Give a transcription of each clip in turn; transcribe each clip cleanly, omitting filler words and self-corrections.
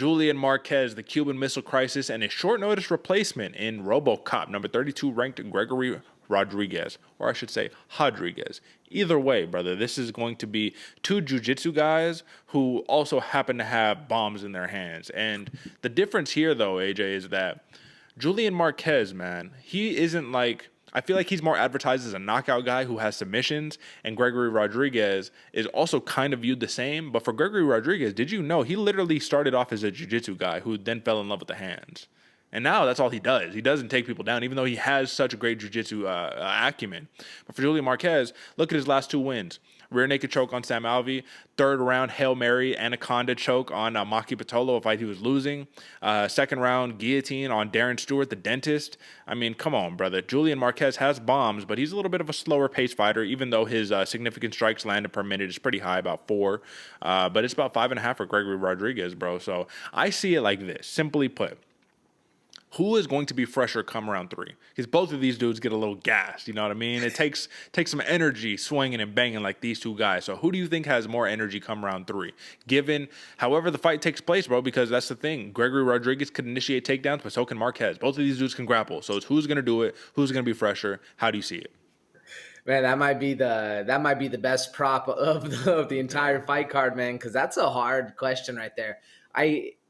Julian Marquez, the Cuban Missile Crisis, and a short notice replacement in RoboCop, number 32 ranked Gregory Rodriguez, or I should say Rodriguez. Either way, brother, this is going to be two jiu-jitsu guys who also happen to have bombs in their hands. And the difference here, though, AJ, is that Julian Marquez, man, he isn't like, I feel like he's more advertised as a knockout guy who has submissions, and Gregory Rodriguez is also kind of viewed the same. But for Gregory Rodriguez, did you know he literally started off as a jiu-jitsu guy who then fell in love with the hands? And now that's all he does. He doesn't take people down, even though he has such a great jiu-jitsu acumen. But for Julian Marquez, look at his last two wins. Rear naked choke on Sam Alvey. Third round Hail Mary Anaconda choke on Maki Pitolo, a fight he was losing. Second round guillotine on Darren Stewart, the dentist. I mean, come on, brother. Julian Marquez has bombs, but he's a little bit of a slower pace fighter, even though his significant strikes landed per minute is pretty high, about 4. But it's about 5.5 for Gregory Rodriguez, bro. So I see it like this. Simply put, who is going to be fresher come round 3? Because both of these dudes get a little gassed, you know what I mean? It takes some energy swinging and banging like these two guys. So who do you think has more energy come round 3? Given however the fight takes place, bro, because that's the thing. Gregory Rodriguez could initiate takedowns, but so can Marquez. Both of these dudes can grapple. So it's who's going to do it, who's going to be fresher. How do you see it? Man, that might be the best prop of the entire fight card, man, because that's a hard question right there.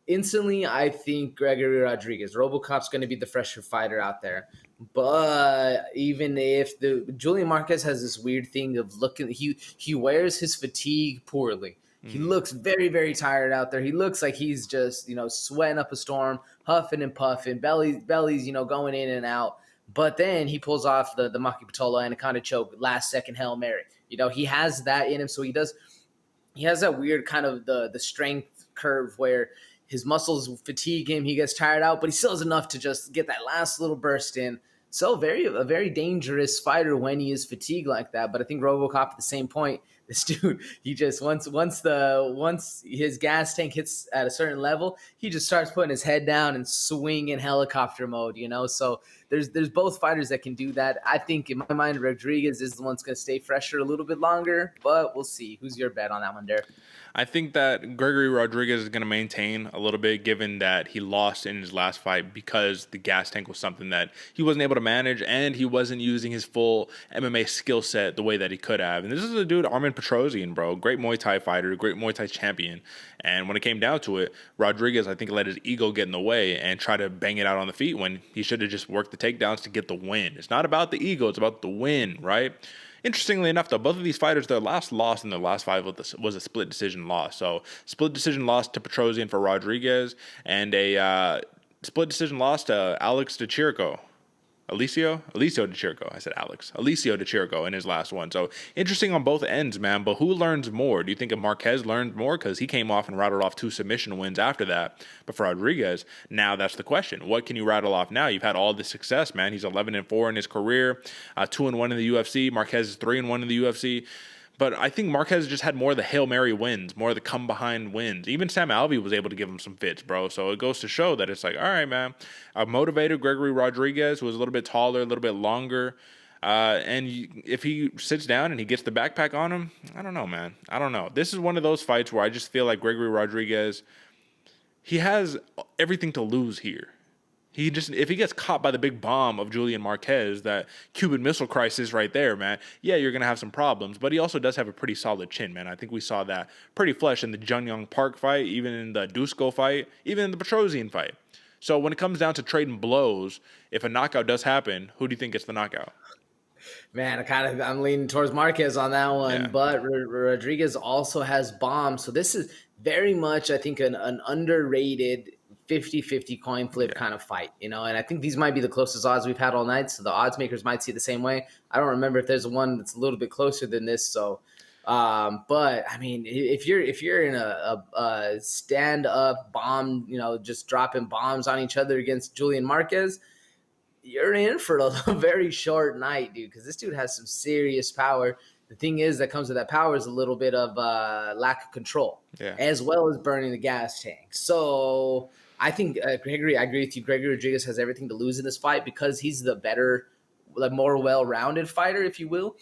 Instantly, I think Gregory Rodriguez, RoboCop's going to be the fresher fighter out there. But even if Julian Marquez has this weird thing of looking, he wears his fatigue poorly. He looks very, very tired out there. He looks like he's just, sweating up a storm, huffing and puffing, belly's, going in and out. But then he pulls off the Maki Pitolo Anaconda choke, last second Hail Mary. He has that in him. So he has that weird kind of the strength curve where his muscles fatigue him. He gets tired out, but he still has enough to just get that last little burst in. So a very dangerous fighter when he is fatigued like that. But I think RoboCop at the same point, this dude, he just once his gas tank hits at a certain level, he just starts putting his head down and swing in helicopter mode. So there's both fighters that can do that. I think in my mind, Rodriguez is the one that's going to stay fresher a little bit longer, but we'll see. Who's your bet on that one, Derek? I think that Gregory Rodriguez is going to maintain a little bit, given that he lost in his last fight because the gas tank was something that he wasn't able to manage, and he wasn't using his full MMA skill set the way that he could have. And this is a dude, Armin Petrosian, bro, great Muay Thai fighter, great Muay Thai champion. And when it came down to it, Rodriguez, I think, let his ego get in the way and try to bang it out on the feet when he should have just worked the takedowns to get the win. It's not about the ego, it's about the win, right? Interestingly enough, though, both of these fighters, their last loss in their last fight was a split decision loss. So, split decision loss to Petrosian for Rodriguez, and a split decision loss to Alex DeChirico. Alicio DeChirico. I said Alex. Alicio DeChirico in his last one. So, interesting on both ends, man. But who learns more? Do you think Marquez learned more? Because he came off and rattled off 2 submission wins after that. But for Rodriguez, now that's the question. What can you rattle off now? You've had all this success, man. He's 11-4 in his career, 2-1 in the UFC. Marquez is 3-1 in the UFC. But I think Marquez just had more of the Hail Mary wins, more of the come-behind wins. Even Sam Alvey was able to give him some fits, bro. So it goes to show that it's like, all right, man, a motivated Gregory Rodriguez who was a little bit taller, a little bit longer. If he sits down and he gets the backpack on him, I don't know, man. I don't know. This is one of those fights where I just feel like Gregory Rodriguez, he has everything to lose here. If he gets caught by the big bomb of Julian Marquez, that Cuban Missile Crisis right there, man, yeah, you're going to have some problems. But he also does have a pretty solid chin, man. I think we saw that pretty flush in the Jun-Young Park fight, even in the Dusko fight, even in the Petrosian fight. So when it comes down to trading blows, if a knockout does happen, who do you think gets the knockout? Man, I'm leaning towards Marquez on that one, yeah. But Rodriguez also has bombs. So this is very much, I think, an underrated 50-50 coin flip kind of fight, and I think these might be the closest odds we've had all night, so the odds makers might see it the same way. I don't remember if there's one that's a little bit closer than this, so but I mean, if you're in a stand-up bomb, just dropping bombs on each other against Julian Marquez, you're in for a very short night, dude, because this dude has some serious power. The thing is that comes with that power is a little bit of lack of control, as well as burning the gas tank. So I think Gregory, I agree with you. Gregory Rodriguez has everything to lose in this fight because he's the better, more well-rounded fighter, if you will.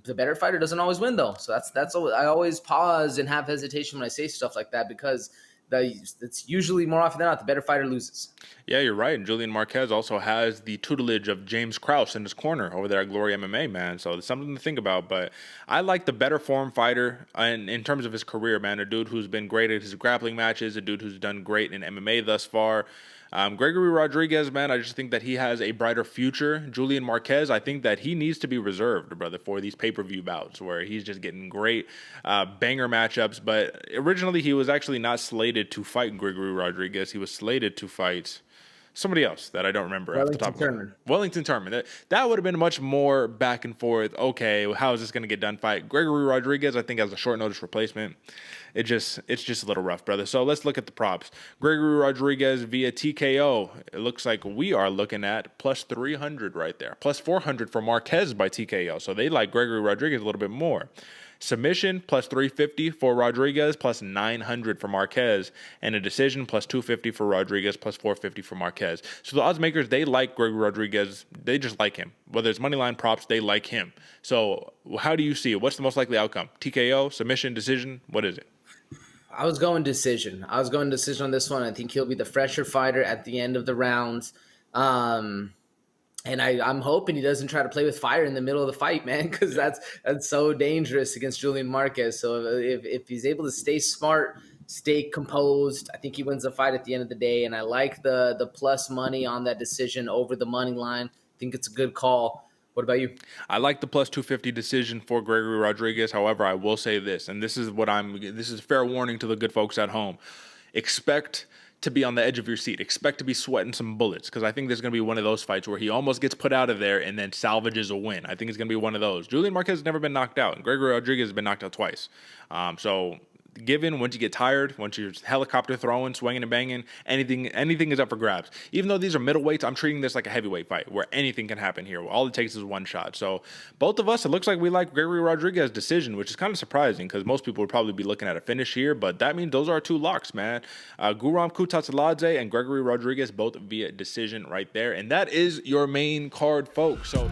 The better fighter doesn't always win, though. So that's I always pause and have hesitation when I say stuff like that because That's usually more often than not the better fighter loses. Yeah, you're right. And Julian Marquez also has the tutelage of James Krause in his corner over there at Glory MMA, man. So it's something to think about. But I like the better form fighter in terms of his career, man. A dude who's been great at his grappling matches, a dude who's done great in MMA thus far. Gregory Rodriguez, man, I just think that he has a brighter future. Julian Marquez, I think that he needs to be reserved, brother, for these pay-per-view bouts where he's just getting great banger matchups. But originally, he was actually not slated to fight Gregory Rodriguez. He was slated to fight somebody else that I don't remember off the top of my head. Wellington Turman. That would have been much more back and forth. Okay, how is this going to get done fight? Gregory Rodriguez, I think, as a short notice replacement. It's just a little rough, brother. So let's look at the props. Gregory Rodriguez via TKO. It looks like we are looking at plus 300 right there. Plus 400 for Marquez by TKO. So they like Gregory Rodriguez a little bit more. Submission plus 350 for Rodriguez, plus 900 for Marquez, and a decision plus 250 for Rodriguez, plus 450 for Marquez. So the odds makers, they like Gregory Rodriguez. They just like him. Whether it's moneyline props, they like him. So how do you see it? What's the most likely outcome? TKO, submission, decision? What is it? I was going decision on this one. I think he'll be the fresher fighter at the end of the round. And I'm hoping he doesn't try to play with fire in the middle of the fight, man, because that's so dangerous against Julian Marquez. So if he's able to stay smart, stay composed, I think he wins the fight at the end of the day. And I like the plus money on that decision over the money line. I think it's a good call. What about you? I like the plus 250 decision for Gregory Rodriguez. However, I will say this, and this is fair warning to the good folks at home. Expect to be on the edge of your seat. Expect to be sweating some bullets, because I think there's going to be one of those fights where he almost gets put out of there and then salvages a win. I think it's going to be one of those. Julian Marquez has never been knocked out, and Gregory Rodriguez has been knocked out twice. So given once you get tired, once you're helicopter throwing, swinging and banging, anything is up for grabs. Even though these are middleweights, I'm treating this like a heavyweight fight where anything can happen here. All it takes is one shot. So both of us, it looks like we like Gregory Rodriguez's decision, which is kind of surprising because most people would probably be looking at a finish here, but that means those are our two locks, man. Guram Kutatsiladze and Gregory Rodriguez both via decision right there. And that is your main card, folks. So